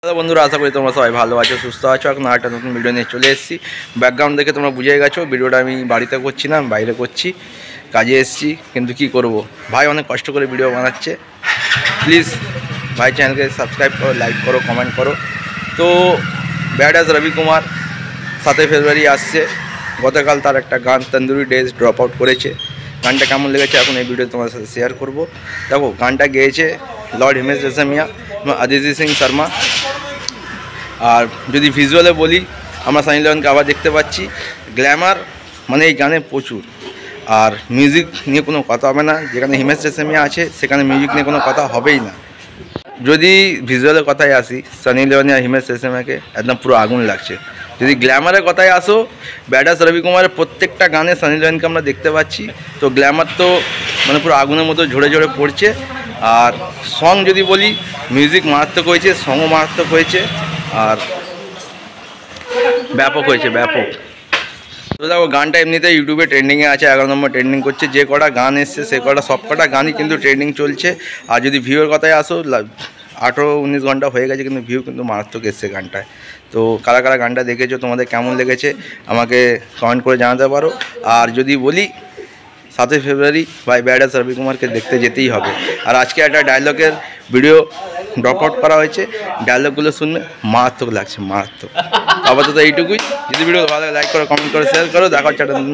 Hello বন্ধুরা, আশা করি তোমরা সবাই ভালো আছো, সুস্থ আছো। এখন একটা নতুন ভিডিও নিয়ে চলে এসেছি। ব্যাকগ্রাউন্ড দেখে তোমরা বুঝে গেছো ভিডিওটা আমি বাড়িতে করছি না, বাইরে করছি, কাজে এসেছি। কিন্তু কি করব, ভাই অনেক কষ্ট করে ভিডিও বানাচ্ছে। প্লিজ ভাই চ্যানেলকে সাবস্ক্রাইব করো, লাইক করো, কমেন্ট করো। তো ব্যাডাস রবি কুমার 7 ফেব্রুয়ারি আসছে। গতকাল তার একটা গান তন্দুরি ডেজ ড্রপ আউট করেছে। গানটা কেমন লেগেছে এখন এই ভিডিও তোমার সাথে শেয়ার করব। দেখো, গানটা গেয়েছে লর্ড হিমেশ রেশমিয়া এবং অরিজিৎ সিং শর্মা। আর যদি ভিজুয়ালে বলি, আমরা সানি লিওনকে আবার দেখতে পাচ্ছি। গ্ল্যামার মানে এই গানে প্রচুর। আর মিউজিক নিয়ে কোনো কথা হবে না, যেখানে হিমেশ রেশমিয়া আছে সেখানে মিউজিক নিয়ে কোনো কথা হবেই না। যদি ভিজুয়ালের কথায় আসি, সানি লিওন আর হিমেশ রেশমিয়াকে একদম পুরো আগুন লাগছে। যদি গ্ল্যামারের কথায় আসো, ব্যাডাস রবি কুমারের প্রত্যেকটা গানে সানি লিওনকে আমরা দেখতে পাচ্ছি। তো গ্ল্যামার তো মানে পুরো আগুনের মতো ঝরে ঝরে পড়ছে। আর সং যদি বলি, মিউজিক মারাত্মক হয়েছে, সংও মারাত্মক হয়েছে, আর ব্যাপক হয়েছে, ব্যাপক। তো দেখো, গানটা এমনিতে ইউটিউবে ট্রেন্ডিংয়ে আছে, 11 নম্বর ট্রেন্ডিং করছে। যে কটা গান এসছে সে কটা সব কটা গানই কিন্তু ট্রেন্ডিং চলছে। আর যদি ভিউয়ের কথায় আসো, 18-19 ঘন্টা হয়ে গেছে, কিন্তু ভিউ কিন্তু মারাত্মক এসছে গানটায়। তো কারা কারা গানটা দেখেছো, তোমাদের কেমন লেগেছে আমাকে কমেন্ট করে জানাতে পারো। আর যদি বলি, 7 ফেব্রুয়ারি ভাই ব্যাডাস রবি কুমারকে দেখতে যেতেই হবে। আর আজকে একটা ডায়লগের ভিডিও ড্রপ আউট করা হয়েছে, ডায়লগগুলো শুনবে মারাত্মক লাগছে, মারাত্মক। আপাতত এইটুকুই। যদি ভিডিও ভালো লাগে লাইক করো, কমেন্ট করো, শেয়ার করো। দেখা হচ্ছে একটা নতুন।